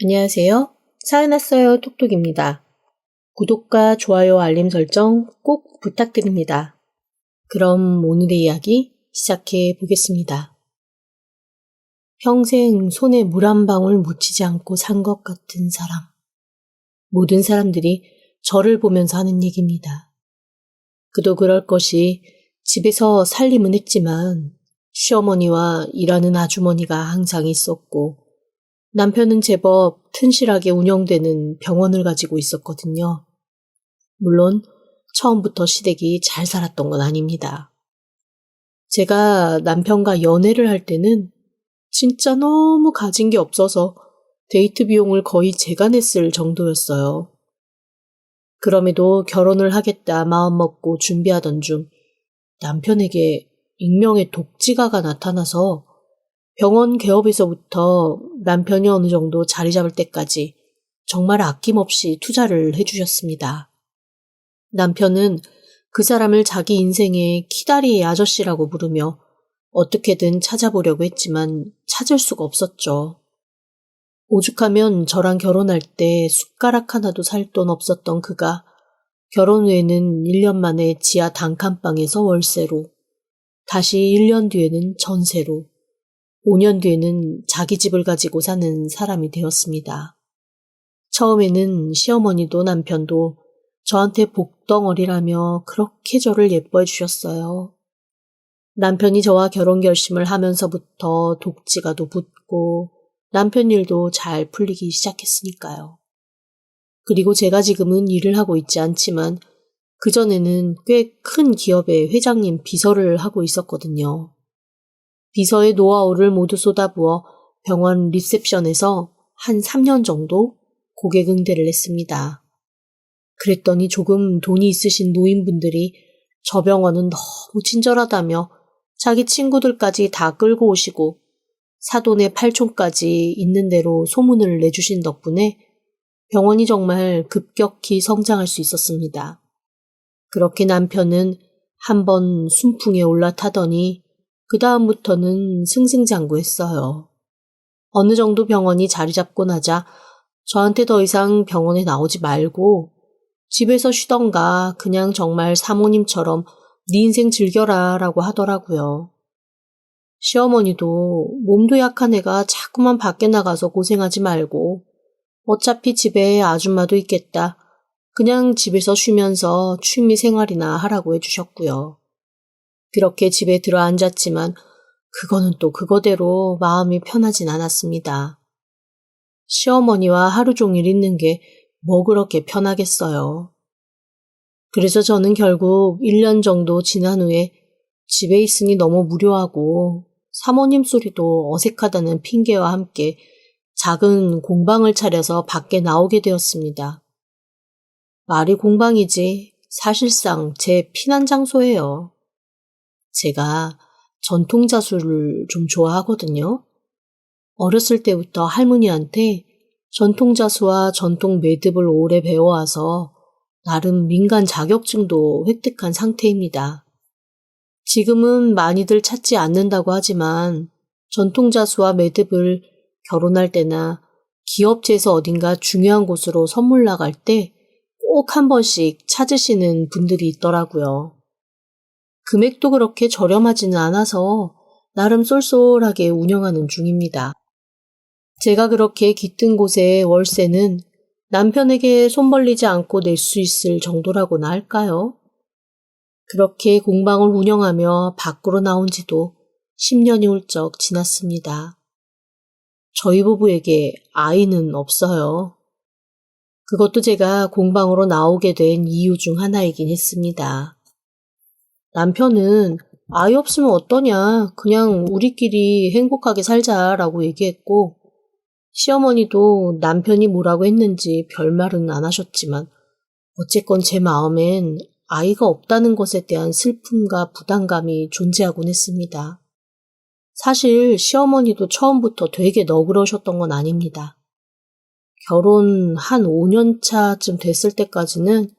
안녕하세요. 사연 왔어요 톡톡입니다. 구독과 좋아요 알림 설정 꼭 부탁드립니다. 그럼 오늘의 이야기 시작해 보겠습니다. 평생 손에 물 한 방울 묻히지 않고 산 것 같은 사람. 모든 사람들이 저를 보면서 하는 얘기입니다. 그도 그럴 것이 집에서 살림은 했지만 시어머니와 일하는 아주머니가 항상 있었고 남편은 제법 튼실하게 운영되는 병원을 가지고 있었거든요. 물론 처음부터 시댁이 잘 살았던 건 아닙니다. 제가 남편과 연애를 할 때는 진짜 너무 가진 게 없어서 데이트 비용을 거의 제가 냈을 정도였어요. 그럼에도 결혼을 하겠다 마음먹고 준비하던 중 남편에게 익명의 독지가가 나타나서 병원 개업에서부터 남편이 어느 정도 자리 잡을 때까지 정말 아낌없이 투자를 해주셨습니다. 남편은 그 사람을 자기 인생의 키다리 아저씨라고 부르며 어떻게든 찾아보려고 했지만 찾을 수가 없었죠. 오죽하면 저랑 결혼할 때 숟가락 하나도 살 돈 없었던 그가 결혼 후에는 1년 만에 지하 단칸방에서 월세로, 다시 1년 뒤에는 전세로, 5년 뒤에는 자기 집을 가지고 사는 사람이 되었습니다. 처음에는 시어머니도 남편도 저한테 복덩어리라며 그렇게 저를 예뻐해 주셨어요. 남편이 저와 결혼 결심을 하면서부터 독지가도 붙고 남편 일도 잘 풀리기 시작했으니까요. 그리고 제가 지금은 일을 하고 있지 않지만 그전에는 꽤 큰 기업의 회장님 비서를 하고 있었거든요. 비서의 노하우를 모두 쏟아부어 병원 리셉션에서 한 3년 정도 고객 응대를 했습니다. 그랬더니 조금 돈이 있으신 노인분들이 저 병원은 너무 친절하다며 자기 친구들까지 다 끌고 오시고 사돈의 팔촌까지 있는 대로 소문을 내주신 덕분에 병원이 정말 급격히 성장할 수 있었습니다. 그렇게 남편은 한번 순풍에 올라타더니 그 다음부터는 승승장구했어요. 어느 정도 병원이 자리 잡고 나자 저한테 더 이상 병원에 나오지 말고 집에서 쉬던가 그냥 정말 사모님처럼 네 인생 즐겨라 라고 하더라고요. 시어머니도 몸도 약한 애가 자꾸만 밖에 나가서 고생하지 말고 어차피 집에 아줌마도 있겠다. 그냥 집에서 쉬면서 취미 생활이나 하라고 해주셨고요. 그렇게 집에 들어 앉았지만 그거는 또 그거대로 마음이 편하진 않았습니다. 시어머니와 하루 종일 있는 게 뭐 그렇게 편하겠어요. 그래서 저는 결국 1년 정도 지난 후에 집에 있으니 너무 무료하고 사모님 소리도 어색하다는 핑계와 함께 작은 공방을 차려서 밖에 나오게 되었습니다. 말이 공방이지 사실상 제 피난 장소예요. 제가 전통자수를 좀 좋아하거든요. 어렸을 때부터 할머니한테 전통자수와 전통 매듭을 오래 배워와서 나름 민간 자격증도 획득한 상태입니다. 지금은 많이들 찾지 않는다고 하지만 전통자수와 매듭을 결혼할 때나 기업체에서 어딘가 중요한 곳으로 선물 나갈 때 꼭 한 번씩 찾으시는 분들이 있더라고요. 금액도 그렇게 저렴하지는 않아서 나름 쏠쏠하게 운영하는 중입니다. 제가 그렇게 깃든 곳의 월세는 남편에게 손 벌리지 않고 낼 수 있을 정도라고나 할까요? 그렇게 공방을 운영하며 밖으로 나온 지도 10년이 훌쩍 지났습니다. 저희 부부에게 아이는 없어요. 그것도 제가 공방으로 나오게 된 이유 중 하나이긴 했습니다. 남편은 아이 없으면 어떠냐, 그냥 우리끼리 행복하게 살자라고 얘기했고 시어머니도 남편이 뭐라고 했는지 별말은 안 하셨지만 어쨌건 제 마음엔 아이가 없다는 것에 대한 슬픔과 부담감이 존재하곤 했습니다. 사실 시어머니도 처음부터 되게 너그러우셨던 건 아닙니다. 결혼 한 5년 차쯤 됐을 때까지는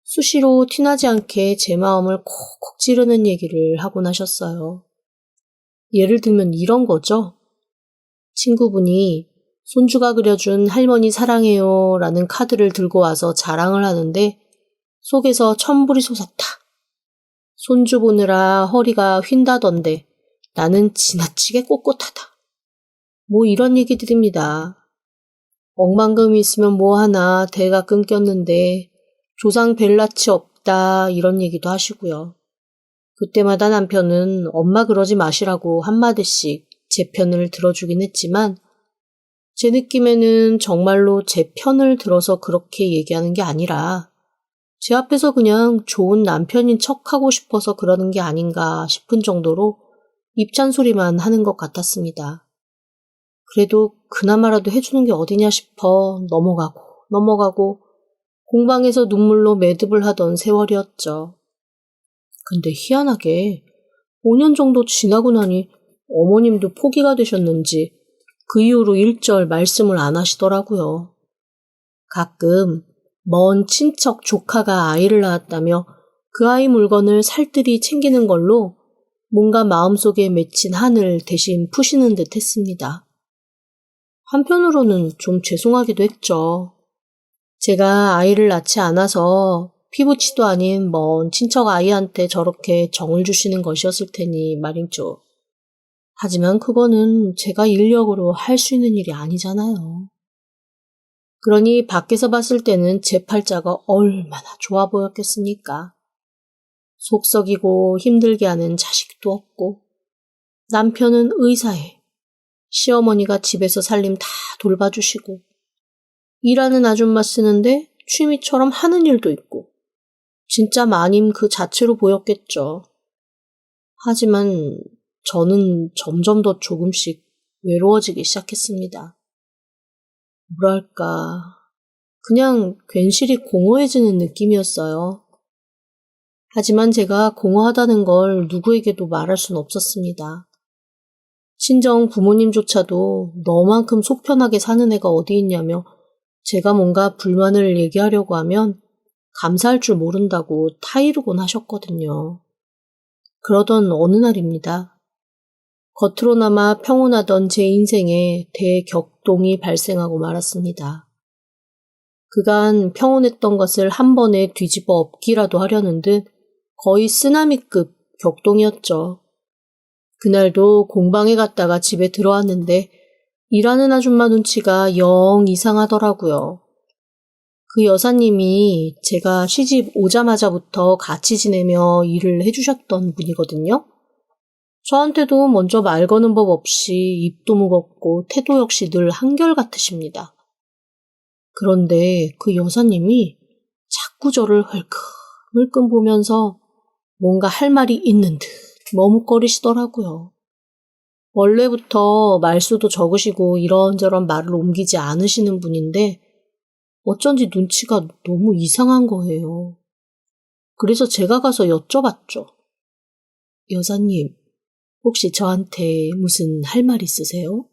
수시로 티나지 않게 제 마음을 콕콕 찌르는 얘기를 하곤 하셨어요. 예를 들면 이런 거죠. 친구분이 손주가 그려준 할머니 사랑해요 라는 카드를 들고 와서 자랑을 하는데 속에서 천불이 솟았다. 손주 보느라 허리가 휜다던데 나는 지나치게 꼿꼿하다. 뭐 이런 얘기들입니다. 억만금이 있으면 뭐하나 대가 끊겼는데 조상 벨라치 없다 이런 얘기도 하시고요. 그때마다 남편은 엄마 그러지 마시라고 한마디씩 제 편을 들어주긴 했지만 제 느낌에는 정말로 제 편을 들어서 그렇게 얘기하는 게 아니라 제 앞에서 그냥 좋은 남편인 척하고 싶어서 그러는 게 아닌가 싶은 정도로 입잔소리만 하는 것 같았습니다. 그래도 그나마라도 해주는 게 어디냐 싶어 넘어가고 공방에서 눈물로 매듭을 하던 세월이었죠. 근데 희한하게 5년 정도 지나고 나니 어머님도 포기가 되셨는지 그 이후로 일절 말씀을 안 하시더라고요. 가끔 먼 친척 조카가 아이를 낳았다며 그 아이 물건을 살뜰히 챙기는 걸로 뭔가 마음속에 맺힌 한을 대신 푸시는 듯 했습니다. 한편으로는 좀 죄송하기도 했죠. 제가 아이를 낳지 않아서 피부치도 아닌 먼 친척 아이한테 저렇게 정을 주시는 것이었을 테니 말이죠. 하지만 그거는 제가 인력으로 할 수 있는 일이 아니잖아요. 그러니 밖에서 봤을 때는 제 팔자가 얼마나 좋아 보였겠습니까? 속썩이고 힘들게 하는 자식도 없고 남편은 의사에 시어머니가 집에서 살림 다 돌봐주시고 일하는 아줌마 쓰는데 취미처럼 하는 일도 있고 진짜 마님 그 자체로 보였겠죠. 하지만 저는 점점 더 조금씩 외로워지기 시작했습니다. 뭐랄까, 그냥 괜시리 공허해지는 느낌이었어요. 하지만 제가 공허하다는 걸 누구에게도 말할 순 없었습니다. 친정 부모님조차도 너만큼 속 편하게 사는 애가 어디 있냐며 제가 뭔가 불만을 얘기하려고 하면 감사할 줄 모른다고 타이르곤 하셨거든요. 그러던 어느 날입니다. 겉으로나마 평온하던 제 인생에 대격동이 발생하고 말았습니다. 그간 평온했던 것을 한 번에 뒤집어 엎기라도 하려는 듯 거의 쓰나미급 격동이었죠. 그날도 공방에 갔다가 집에 들어왔는데 일하는 아줌마 눈치가 영 이상하더라고요. 그 여사님이 제가 시집 오자마자부터 같이 지내며 일을 해주셨던 분이거든요. 저한테도 먼저 말 거는 법 없이 입도 무겁고 태도 역시 늘 한결같으십니다. 그런데 그 여사님이 자꾸 저를 흘끔흘끔 보면서 뭔가 할 말이 있는 듯 머뭇거리시더라고요. 원래부터 말수도 적으시고 이런저런 말을 옮기지 않으시는 분인데 어쩐지 눈치가 너무 이상한 거예요. 그래서 제가 가서 여쭤봤죠. 여사님, 혹시 저한테 무슨 할 말 있으세요?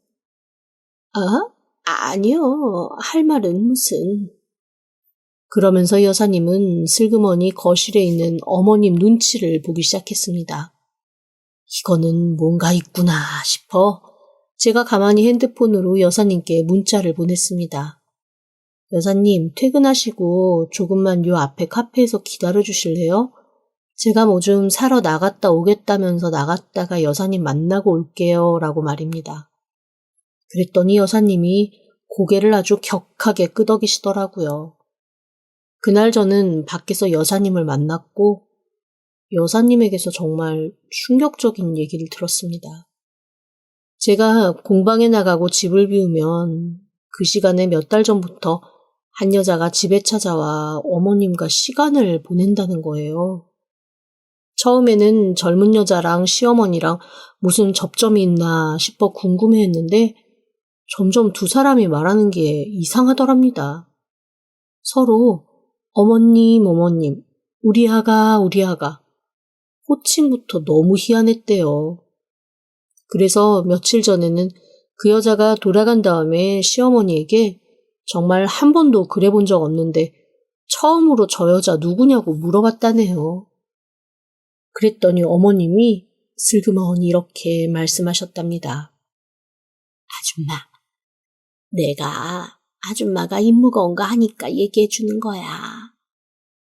아니요. 할 말은 무슨. 그러면서 여사님은 슬그머니 거실에 있는 어머님 눈치를 보기 시작했습니다. 이거는 뭔가 있구나 싶어 제가 가만히 핸드폰으로 여사님께 문자를 보냈습니다. 여사님, 퇴근하시고 조금만 요 앞에 카페에서 기다려 주실래요? 제가 뭐 좀 사러 나갔다 오겠다면서 나갔다가 여사님 만나고 올게요 라고 말입니다. 그랬더니 여사님이 고개를 아주 격하게 끄덕이시더라고요. 그날 저는 밖에서 여사님을 만났고 여사님에게서 정말 충격적인 얘기를 들었습니다. 제가 공방에 나가고 집을 비우면 그 시간에 몇 달 전부터 한 여자가 집에 찾아와 어머님과 시간을 보낸다는 거예요. 처음에는 젊은 여자랑 시어머니랑 무슨 접점이 있나 싶어 궁금해했는데 점점 두 사람이 말하는 게 이상하더랍니다. 서로 어머님, 우리 아가. 호칭부터 너무 희한했대요. 그래서 며칠 전에는 그 여자가 돌아간 다음에 시어머니에게 정말 한 번도 그래 본 적 없는데 처음으로 저 여자 누구냐고 물어봤다네요. 그랬더니 어머님이 슬그머니 이렇게 말씀하셨답니다. 아줌마, 내가 아줌마가 입 무거운 거 하니까 얘기해 주는 거야.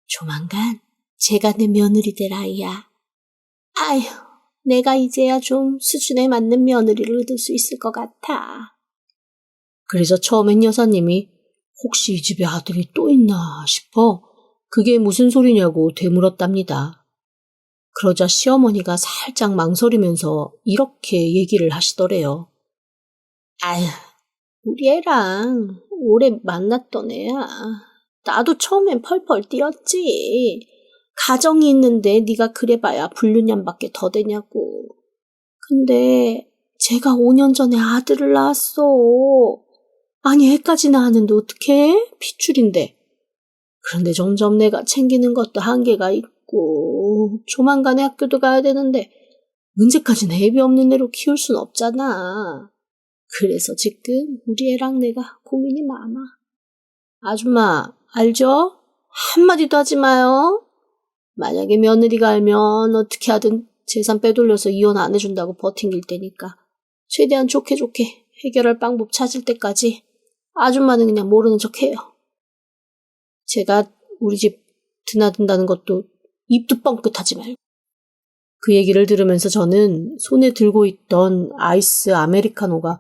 조만간 제가 내 며느리 될 아이야. 아휴, 내가 이제야 좀 수준에 맞는 며느리를 얻을 수 있을 것 같아. 그래서 처음엔 여사님이 혹시 이 집에 아들이 또 있나 싶어 그게 무슨 소리냐고 되물었답니다. 그러자 시어머니가 살짝 망설이면서 이렇게 얘기를 하시더래요. 아휴, 우리 애랑 오래 만났던 애야. 나도 처음엔 펄펄 뛰었지. 가정이 있는데 네가 그래봐야 불륜년밖에 더 되냐고. 근데 제가 5년 전에 아들을 낳았어. 아니 애까지 낳았는데 어떡해? 핏줄인데. 그런데 점점 내가 챙기는 것도 한계가 있고 조만간에 학교도 가야 되는데 언제까지나 애비 없는 애로 키울 순 없잖아. 그래서 지금 우리 애랑 내가 고민이 많아. 아줌마 알죠? 한마디도 하지 마요. 만약에 며느리가 알면 어떻게 하든 재산 빼돌려서 이혼 안 해준다고 버팅길 테니까 최대한 좋게 해결할 방법 찾을 때까지 아줌마는 그냥 모르는 척해요. 제가 우리 집 드나든다는 것도 입도 뻥끗하지 말고. 그 얘기를 들으면서 저는 손에 들고 있던 아이스 아메리카노가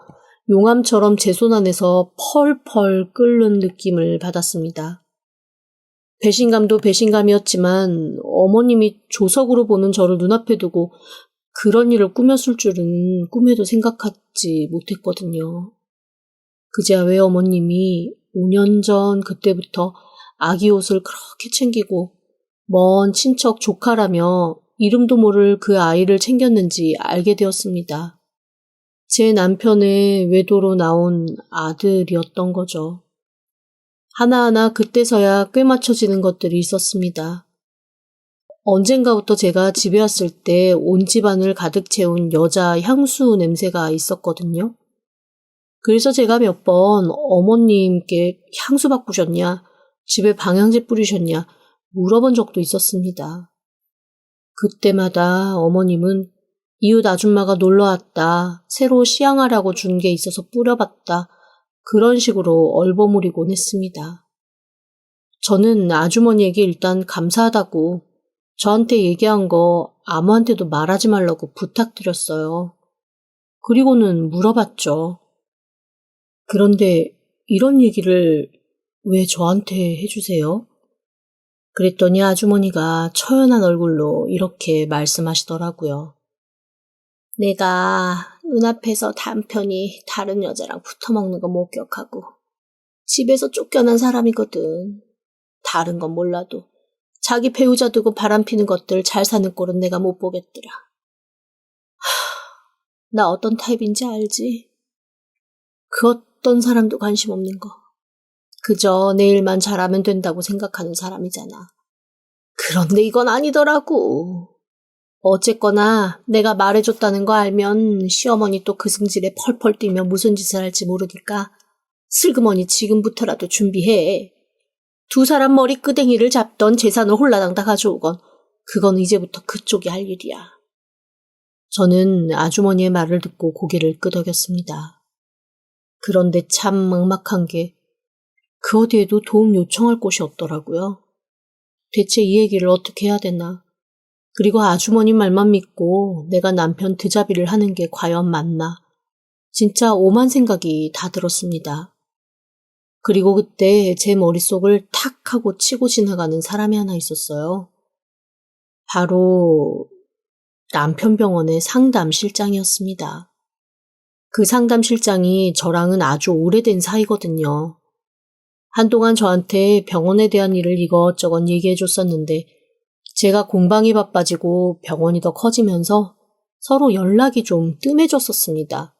용암처럼 제 손 안에서 펄펄 끓는 느낌을 받았습니다. 배신감도 배신감이었지만 어머님이 조석으로 보는 저를 눈앞에 두고 그런 일을 꾸몄을 줄은 꿈에도 생각하지 못했거든요. 그제야 외어머님이 5년 전 그때부터 아기 옷을 그렇게 챙기고 먼 친척 조카라며 이름도 모를 그 아이를 챙겼는지 알게 되었습니다. 제 남편의 외도로 나온 아들이었던 거죠. 하나하나 그때서야 꽤 맞춰지는 것들이 있었습니다. 언젠가부터 제가 집에 왔을 때 온 집안을 가득 채운 여자 향수 냄새가 있었거든요. 그래서 제가 몇 번 어머님께 향수 바꾸셨냐, 집에 방향제 뿌리셨냐 물어본 적도 있었습니다. 그때마다 어머님은 이웃 아줌마가 놀러왔다, 새로 시향하라고 준 게 있어서 뿌려봤다, 그런 식으로 얼버무리곤 했습니다. 저는 아주머니에게 일단 감사하다고 저한테 얘기한 거 아무한테도 말하지 말라고 부탁드렸어요. 그리고는 물어봤죠. 그런데 이런 얘기를 왜 저한테 해주세요? 그랬더니 아주머니가 처연한 얼굴로 이렇게 말씀하시더라고요. 내가 눈앞에서 남편이 다른 여자랑 붙어먹는 거 목격하고 집에서 쫓겨난 사람이거든. 다른 건 몰라도 자기 배우자 두고 바람피는 것들 잘 사는 꼴은 내가 못 보겠더라. 나 어떤 타입인지 알지? 그 어떤 사람도 관심 없는 거. 그저 내 일만 잘하면 된다고 생각하는 사람이잖아. 그런데 이건 아니더라고. 어쨌거나 내가 말해줬다는 거 알면 시어머니 또 그 승질에 펄펄 뛰며 무슨 짓을 할지 모르니까 슬그머니 지금부터라도 준비해. 두 사람 머리끄댕이를 잡던 재산을 홀라당 다 가져오건 그건 이제부터 그쪽이 할 일이야. 저는 아주머니의 말을 듣고 고개를 끄덕였습니다. 그런데 참 막막한 게 그 어디에도 도움 요청할 곳이 없더라고요. 대체 이 얘기를 어떻게 해야 되나. 그리고 아주머니 말만 믿고 내가 남편 드자비를 하는 게 과연 맞나. 진짜 오만 생각이 다 들었습니다. 그리고 그때 제 머릿속을 탁 하고 치고 지나가는 사람이 하나 있었어요. 바로 남편 병원의 상담실장이었습니다. 그 상담실장이 저랑은 아주 오래된 사이거든요. 한동안 저한테 병원에 대한 일을 이것저것 얘기해 줬었는데 제가 공방이 바빠지고 병원이 더 커지면서 서로 연락이 좀 뜸해졌었습니다.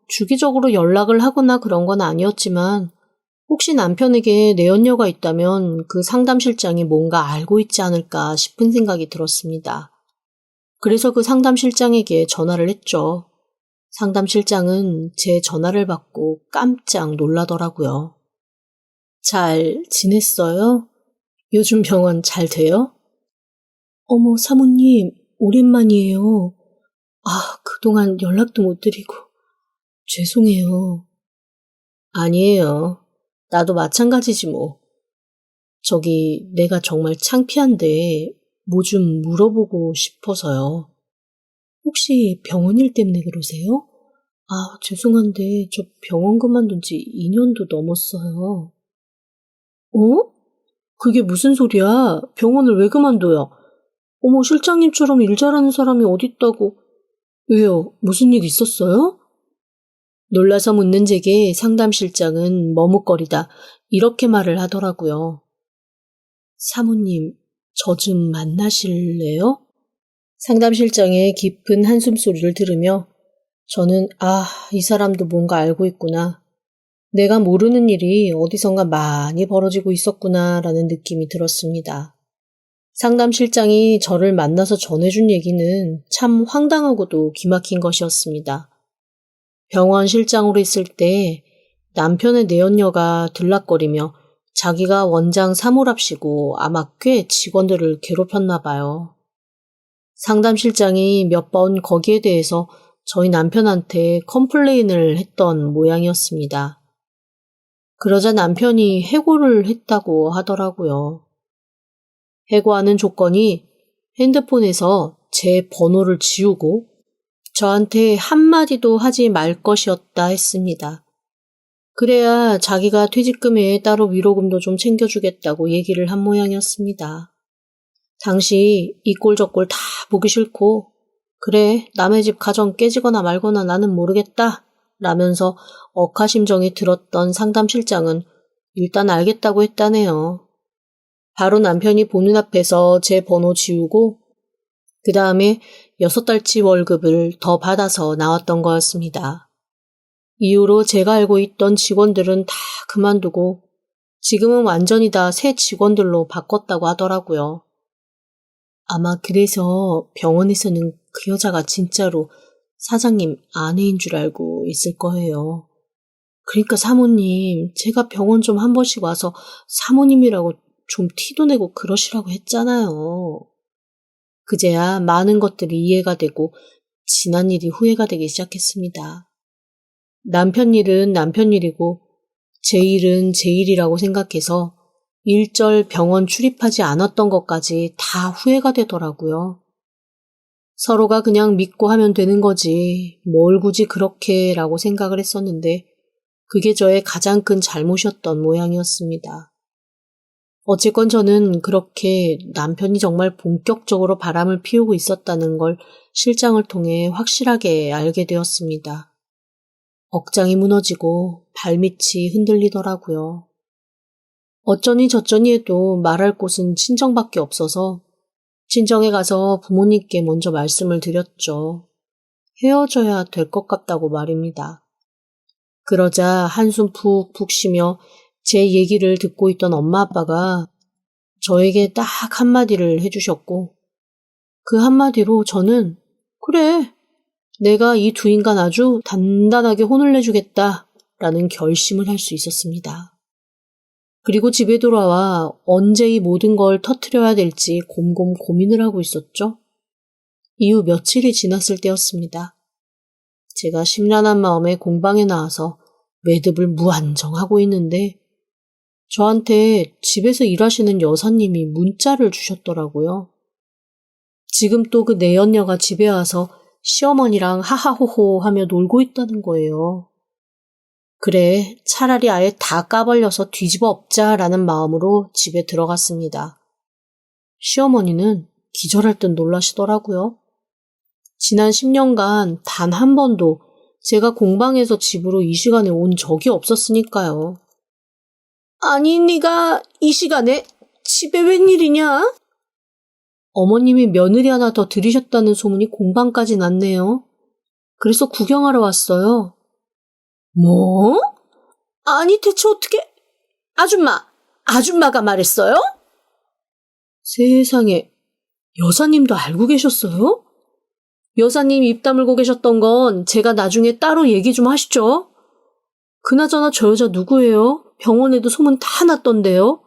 주기적으로 연락을 하거나 그런 건 아니었지만 혹시 남편에게 내연녀가 있다면 그 상담실장이 뭔가 알고 있지 않을까 싶은 생각이 들었습니다. 그래서 그 상담실장에게 전화를 했죠. 상담실장은 제 전화를 받고 깜짝 놀라더라고요. 잘 지냈어요? 요즘 병원 잘 돼요? 어머, 사모님, 오랜만이에요. 그동안 연락도 못 드리고 죄송해요. 아니에요. 나도 마찬가지지 뭐. 저기 내가 정말 창피한데 뭐 좀 물어보고 싶어서요. 혹시 병원 일 때문에 그러세요? 죄송한데 저 병원 그만둔 지 2년도 넘었어요. 어? 그게 무슨 소리야? 병원을 왜 그만둬요? 어머, 실장님처럼 일 잘하는 사람이 어딨다고. 왜요? 무슨 일 있었어요? 놀라서 묻는 제게 상담실장은 머뭇거리다 이렇게 말을 하더라고요. 사모님, 저 좀 만나실래요? 상담실장의 깊은 한숨 소리를 들으며 저는 이 사람도 뭔가 알고 있구나. 내가 모르는 일이 어디선가 많이 벌어지고 있었구나라는 느낌이 들었습니다. 상담실장이 저를 만나서 전해준 얘기는 참 황당하고도 기막힌 것이었습니다. 병원 실장으로 있을 때 남편의 내연녀가 들락거리며 자기가 원장 사물합시고 아마 꽤 직원들을 괴롭혔나 봐요. 상담실장이 몇 번 거기에 대해서 저희 남편한테 컴플레인을 했던 모양이었습니다. 그러자 남편이 해고를 했다고 하더라고요. 해고하는 조건이 핸드폰에서 제 번호를 지우고 저한테 한마디도 하지 말 것이었다 했습니다. 그래야 자기가 퇴직금 외에 따로 위로금도 좀 챙겨주겠다고 얘기를 한 모양이었습니다. 당시 이 꼴 저 꼴 다 보기 싫고 그래 남의 집 가정 깨지거나 말거나 나는 모르겠다 라면서 억하심정이 들었던 상담실장은 일단 알겠다고 했다네요. 바로 남편이 보는 앞에서 제 번호 지우고 그 다음에 6달치 월급을 더 받아서 나왔던 거였습니다. 이후로 제가 알고 있던 직원들은 다 그만두고 지금은 완전히 다 새 직원들로 바꿨다고 하더라고요. 아마 그래서 병원에서는 그 여자가 진짜로 사장님 아내인 줄 알고 있을 거예요. 그러니까 사모님, 제가 병원 좀 한 번씩 와서 사모님이라고 좀 티도 내고 그러시라고 했잖아요. 그제야 많은 것들이 이해가 되고 지난 일이 후회가 되기 시작했습니다. 남편 일은 남편 일이고 제 일은 제 일이라고 생각해서 일절 병원 출입하지 않았던 것까지 다 후회가 되더라고요. 서로가 그냥 믿고 하면 되는 거지 뭘 굳이 그렇게라고 생각을 했었는데 그게 저의 가장 큰 잘못이었던 모양이었습니다. 어쨌건 저는 그렇게 남편이 정말 본격적으로 바람을 피우고 있었다는 걸 실장을 통해 확실하게 알게 되었습니다. 억장이 무너지고 발밑이 흔들리더라고요. 어쩌니 저쩌니 해도 말할 곳은 친정밖에 없어서 친정에 가서 부모님께 먼저 말씀을 드렸죠. 헤어져야 될 것 같다고 말입니다. 그러자 한숨 푹푹 쉬며 제 얘기를 듣고 있던 엄마 아빠가 저에게 딱 한마디를 해주셨고 그 한마디로 저는 그래, 내가 이 두 인간 아주 단단하게 혼을 내주겠다 라는 결심을 할 수 있었습니다. 그리고 집에 돌아와 언제 이 모든 걸 터뜨려야 될지 곰곰 고민을 하고 있었죠. 이후 며칠이 지났을 때였습니다. 제가 심란한 마음에 공방에 나와서 매듭을 무한정하고 있는데 저한테 집에서 일하시는 여사님이 문자를 주셨더라고요. 지금 또 그 내연녀가 집에 와서 시어머니랑 하하호호 하며 놀고 있다는 거예요. 그래, 차라리 아예 다 까발려서 뒤집어 엎자라는 마음으로 집에 들어갔습니다. 시어머니는 기절할 듯 놀라시더라고요. 지난 10년간 단 한 번도 제가 공방에서 집으로 이 시간에 온 적이 없었으니까요. 아니, 네가 이 시간에 집에 웬일이냐? 어머님이 며느리 하나 더 들이셨다는 소문이 공방까지 났네요. 그래서 구경하러 왔어요. 뭐? 아니 대체 어떻게... 아줌마가 말했어요? 세상에, 여사님도 알고 계셨어요? 여사님 입 다물고 계셨던 건 제가 나중에 따로 얘기 좀 하시죠. 그나저나 저 여자 누구예요? 병원에도 소문 다 났던데요.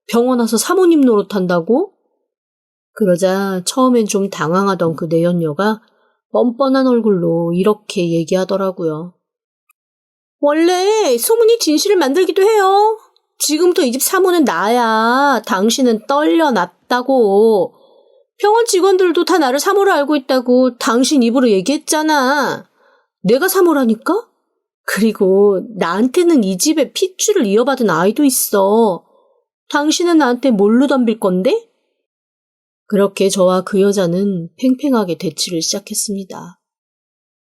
병원 와서 사모님 노릇한다고? 그러자 처음엔 좀 당황하던 그 내연녀가 뻔뻔한 얼굴로 이렇게 얘기하더라고요. 원래 소문이 진실을 만들기도 해요. 지금부터 이 집 사모는 나야. 당신은 떨려놨다고. 병원 직원들도 다 나를 사모로 알고 있다고 당신 입으로 얘기했잖아. 내가 사모라니까? 그리고 나한테는 이 집의 핏줄을 이어받은 아이도 있어. 당신은 나한테 뭘로 덤빌 건데? 그렇게 저와 그 여자는 팽팽하게 대치를 시작했습니다.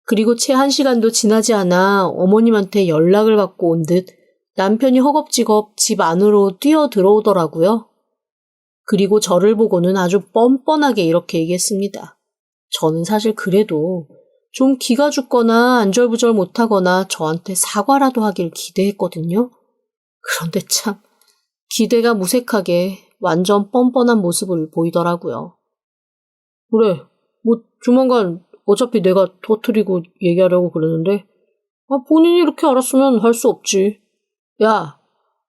그리고 채 1시간도 지나지 않아 어머님한테 연락을 받고 온 듯 남편이 허겁지겁 집 안으로 뛰어 들어오더라고요. 그리고 저를 보고는 아주 뻔뻔하게 이렇게 얘기했습니다. 저는 사실 그래도 좀 기가 죽거나 안절부절 못하거나 저한테 사과라도 하길 기대했거든요. 그런데 참 기대가 무색하게 완전 뻔뻔한 모습을 보이더라고요. 그래, 뭐 조만간 어차피 내가 터뜨리고 얘기하려고 그러는데 본인이 이렇게 알았으면 할 수 없지. 야,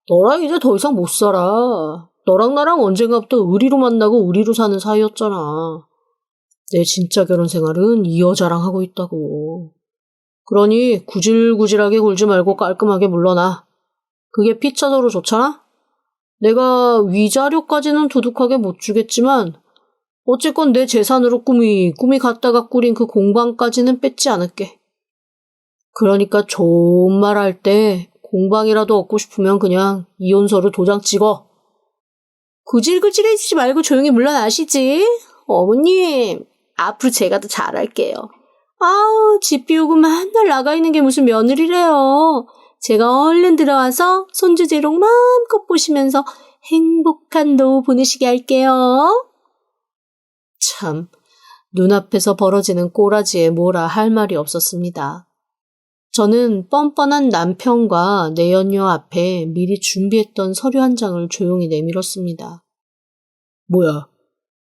너랑 이제 더 이상 못 살아. 너랑 나랑 언젠가부터 의리로 만나고 의리로 사는 사이였잖아. 내 진짜 결혼 생활은 이 여자랑 하고 있다고. 그러니 구질구질하게 굴지 말고 깔끔하게 물러나. 그게 피차서로 좋잖아? 내가 위자료까지는 두둑하게 못 주겠지만 어쨌건 내 재산으로 꾸미 갔다가 꾸린 그 공방까지는 뺏지 않을게. 그러니까 좋은 말 할 때 공방이라도 얻고 싶으면 그냥 이혼서류 도장 찍어. 구질구질해지지 말고 조용히 물러나시지. 어머님, 앞으로 제가 더 잘할게요. 아우, 집 비우고 맨날 나가 있는 게 무슨 며느리래요. 제가 얼른 들어와서 손주 재롱 마음껏 보시면서 행복한 노후 보내시게 할게요. 참, 눈앞에서 벌어지는 꼬라지에 뭐라 할 말이 없었습니다. 저는 뻔뻔한 남편과 내연녀 앞에 미리 준비했던 서류 한 장을 조용히 내밀었습니다. 뭐야,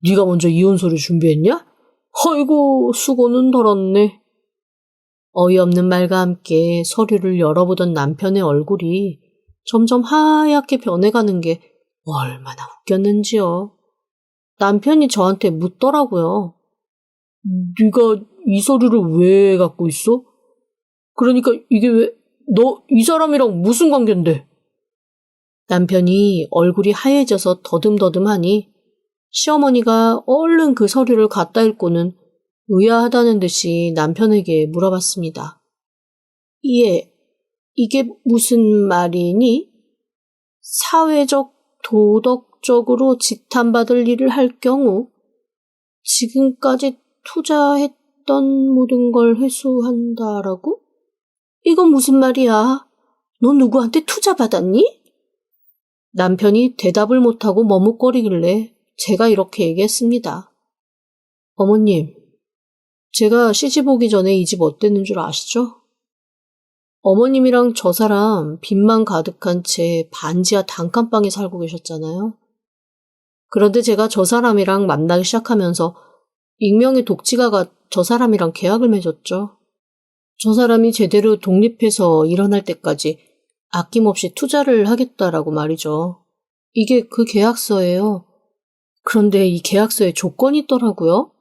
네가 먼저 이혼 서류 준비했냐? 아이고, 수고는 덜었네. 어이없는 말과 함께 서류를 열어보던 남편의 얼굴이 점점 하얗게 변해가는 게 얼마나 웃겼는지요. 남편이 저한테 묻더라고요. 네가 이 서류를 왜 갖고 있어? 그러니까 이게 왜, 너 이 사람이랑 무슨 관계인데? 남편이 얼굴이 하얘져서 더듬더듬하니 시어머니가 얼른 그 서류를 갖다 읽고는 의아하다는 듯이 남편에게 물어봤습니다. 이게 무슨 말이니? 사회적, 도덕적으로 지탄받을 일을 할 경우 지금까지 투자했던 모든 걸 회수한다라고? 이건 무슨 말이야? 너 누구한테 투자받았니? 남편이 대답을 못하고 머뭇거리길래 제가 이렇게 얘기했습니다. 어머님, 제가 시집 오기 전에 이 집 어땠는 줄 아시죠? 어머님이랑 저 사람 빚만 가득한 채 반지하 단칸방에 살고 계셨잖아요. 그런데 제가 저 사람이랑 만나기 시작하면서 익명의 독지가가 저 사람이랑 계약을 맺었죠. 저 사람이 제대로 독립해서 일어날 때까지 아낌없이 투자를 하겠다라고 말이죠. 이게 그 계약서예요. 그런데 이 계약서에 조건이 있더라고요.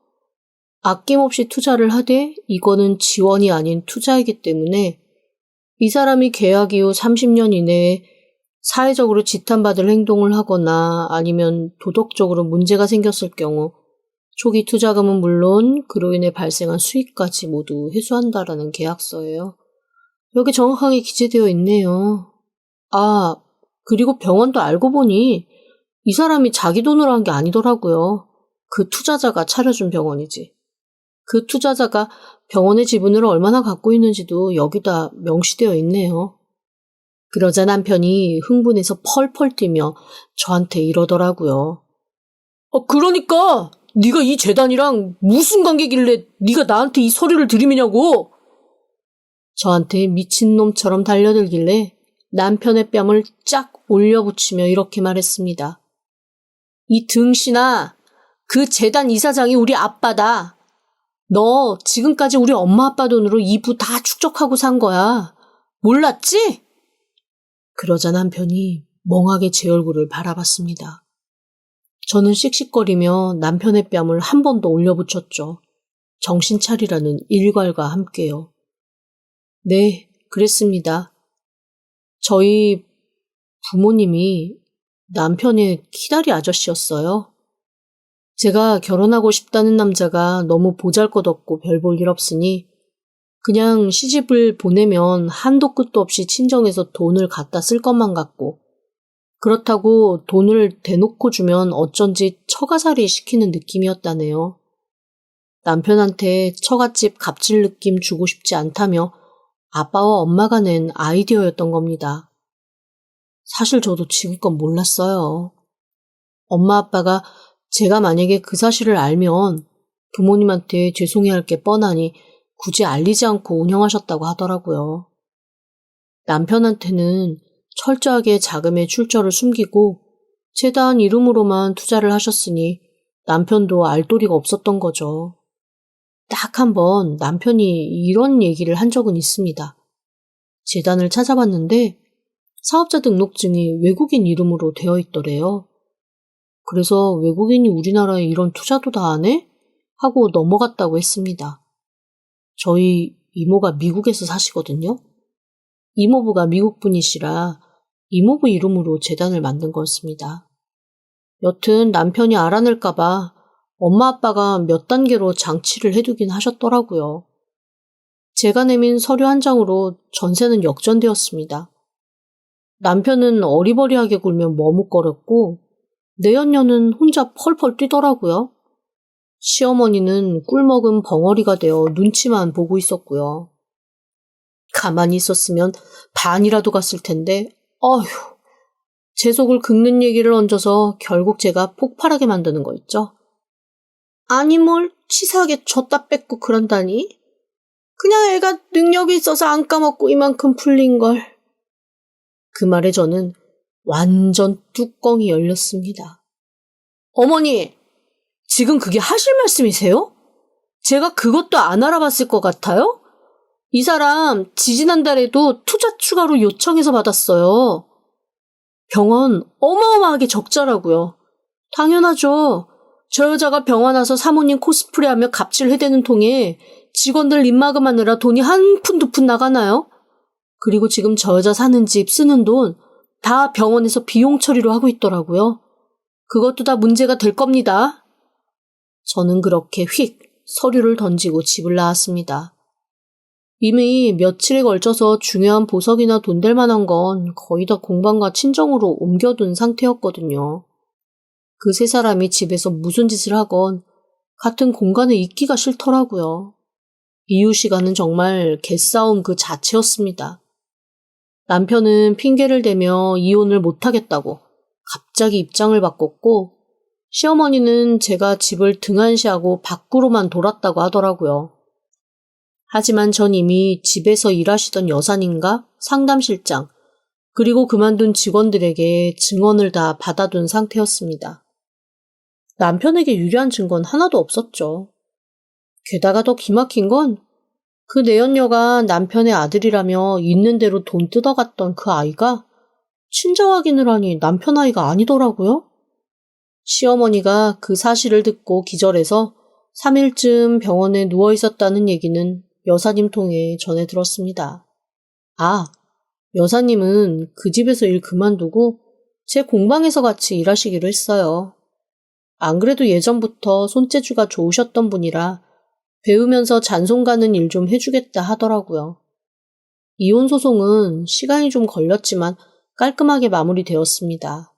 아낌없이 투자를 하되 이거는 지원이 아닌 투자이기 때문에 이 사람이 계약 이후 30년 이내에 사회적으로 지탄받을 행동을 하거나 아니면 도덕적으로 문제가 생겼을 경우 초기 투자금은 물론 그로 인해 발생한 수익까지 모두 회수한다라는 계약서예요. 여기 정확하게 기재되어 있네요. 아, 그리고 병원도 알고 보니 이 사람이 자기 돈으로 한 게 아니더라고요. 그 투자자가 차려준 병원이지. 그 투자자가 병원의 지분을 얼마나 갖고 있는지도 여기다 명시되어 있네요. 그러자 남편이 흥분해서 펄펄 뛰며 저한테 이러더라고요. 그러니까 네가 이 재단이랑 무슨 관계길래 네가 나한테 이 서류를 들이미냐고. 저한테 미친놈처럼 달려들길래 남편의 뺨을 쫙 올려붙이며 이렇게 말했습니다. 이 등신아, 그 재단 이사장이 우리 아빠다. 너 지금까지 우리 엄마 아빠 돈으로 이 부 다 축적하고 산 거야. 몰랐지? 그러자 남편이 멍하게 제 얼굴을 바라봤습니다. 저는 씩씩거리며 남편의 뺨을 한 번 더 올려붙였죠. 정신 차리라는 일괄과 함께요. 네, 그랬습니다. 저희 부모님이 남편의 키다리 아저씨였어요. 제가 결혼하고 싶다는 남자가 너무 보잘것없고 별 볼 일 없으니 그냥 시집을 보내면 한도 끝도 없이 친정에서 돈을 갖다 쓸 것만 같고 그렇다고 돈을 대놓고 주면 어쩐지 처가살이 시키는 느낌이었다네요. 남편한테 처갓집 갑질 느낌 주고 싶지 않다며 아빠와 엄마가 낸 아이디어였던 겁니다. 사실 저도 지금껏 몰랐어요. 엄마 아빠가 제가 만약에 그 사실을 알면 부모님한테 죄송해할 게 뻔하니 굳이 알리지 않고 운영하셨다고 하더라고요. 남편한테는 철저하게 자금의 출처를 숨기고 재단 이름으로만 투자를 하셨으니 남편도 알 도리가 없었던 거죠. 딱 한 번 남편이 이런 얘기를 한 적은 있습니다. 재단을 찾아봤는데 사업자 등록증이 외국인 이름으로 되어 있더래요. 그래서 외국인이 우리나라에 이런 투자도 다 하네? 하고 넘어갔다고 했습니다. 저희 이모가 미국에서 사시거든요. 이모부가 미국 분이시라 이모부 이름으로 재단을 만든 거였습니다. 여튼 남편이 알아낼까봐 엄마 아빠가 몇 단계로 장치를 해두긴 하셨더라고요. 제가 내민 서류 한 장으로 전세는 역전되었습니다. 남편은 어리버리하게 굴며 머뭇거렸고 내연녀는 혼자 펄펄 뛰더라고요. 시어머니는 꿀먹은 벙어리가 되어 눈치만 보고 있었고요. 가만히 있었으면 반이라도 갔을 텐데 어휴, 제 속을 긁는 얘기를 얹어서 결국 제가 폭발하게 만드는 거 있죠. 아니 뭘 치사하게 줬다 뺏고 그런다니. 그냥 애가 능력이 있어서 안 까먹고 이만큼 풀린걸. 그 말에 저는 완전 뚜껑이 열렸습니다. 어머니, 지금 그게 하실 말씀이세요? 제가 그것도 안 알아봤을 것 같아요? 이 사람 지지난달에도 투자 추가로 요청해서 받았어요. 병원 어마어마하게 적자라고요. 당연하죠. 저 여자가 병원 와서 사모님 코스프레하며 갑질 해대는 통에 직원들 입마금하느라 돈이 한 푼 두 푼 나가나요? 그리고 지금 저 여자 사는 집 쓰는 돈 다 병원에서 비용 처리로 하고 있더라고요. 그것도 다 문제가 될 겁니다. 저는 그렇게 휙 서류를 던지고 집을 나왔습니다. 이미 며칠에 걸쳐서 중요한 보석이나 돈 될 만한 건 거의 다 공방과 친정으로 옮겨둔 상태였거든요. 그 세 사람이 집에서 무슨 짓을 하건 같은 공간에 있기가 싫더라고요. 이유 시간은 정말 개싸움 그 자체였습니다. 남편은 핑계를 대며 이혼을 못하겠다고 갑자기 입장을 바꿨고 시어머니는 제가 집을 등한시하고 밖으로만 돌았다고 하더라고요. 하지만 전 이미 집에서 일하시던 여사님과 상담실장 그리고 그만둔 직원들에게 증언을 다 받아둔 상태였습니다. 남편에게 유리한 증거는 하나도 없었죠. 게다가 더 기막힌 건 그 내연녀가 남편의 아들이라며 있는 대로 돈 뜯어갔던 그 아이가 친자 확인을 하니 남편 아이가 아니더라고요. 시어머니가 그 사실을 듣고 기절해서 3일쯤 병원에 누워 있었다는 얘기는 여사님 통해 전해 들었습니다. 아, 여사님은 그 집에서 일 그만두고 제 공방에서 같이 일하시기로 했어요. 안 그래도 예전부터 손재주가 좋으셨던 분이라 배우면서 잔손 가는 일 좀 해주겠다 하더라고요. 이혼 소송은 시간이 좀 걸렸지만 깔끔하게 마무리되었습니다.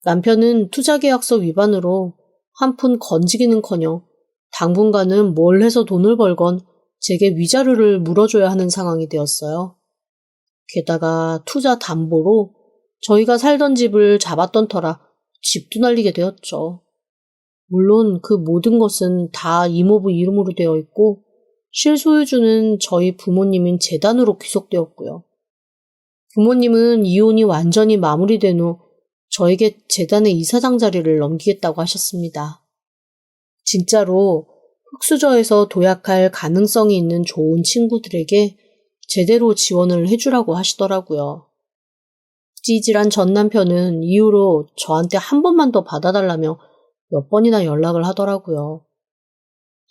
남편은 투자계약서 위반으로 한 푼 건지기는커녕 당분간은 뭘 해서 돈을 벌건 제게 위자료를 물어줘야 하는 상황이 되었어요. 게다가 투자 담보로 저희가 살던 집을 잡았던 터라 집도 날리게 되었죠. 물론 그 모든 것은 다 이모부 이름으로 되어 있고 실소유주는 저희 부모님인 재단으로 귀속되었고요. 부모님은 이혼이 완전히 마무리된 후 저에게 재단의 이사장 자리를 넘기겠다고 하셨습니다. 진짜로 흙수저에서 도약할 가능성이 있는 좋은 친구들에게 제대로 지원을 해주라고 하시더라고요. 찌질한 전 남편은 이후로 저한테 한 번만 더 받아달라며 몇 번이나 연락을 하더라고요.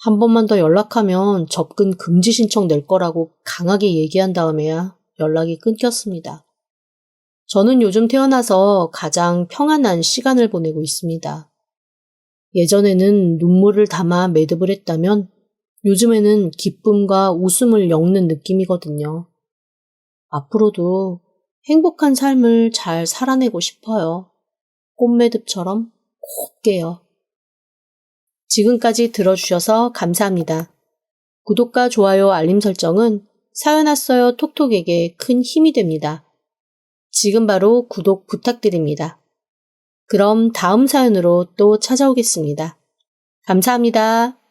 한 번만 더 연락하면 접근 금지 신청 낼 거라고 강하게 얘기한 다음에야 연락이 끊겼습니다. 저는 요즘 태어나서 가장 평안한 시간을 보내고 있습니다. 예전에는 눈물을 담아 매듭을 했다면 요즘에는 기쁨과 웃음을 엮는 느낌이거든요. 앞으로도 행복한 삶을 잘 살아내고 싶어요. 꽃매듭처럼 곱게요. 지금까지 들어주셔서 감사합니다. 구독과 좋아요, 알림 설정은 사연 왔어요 톡톡에게 큰 힘이 됩니다. 지금 바로 구독 부탁드립니다. 그럼 다음 사연으로 또 찾아오겠습니다. 감사합니다.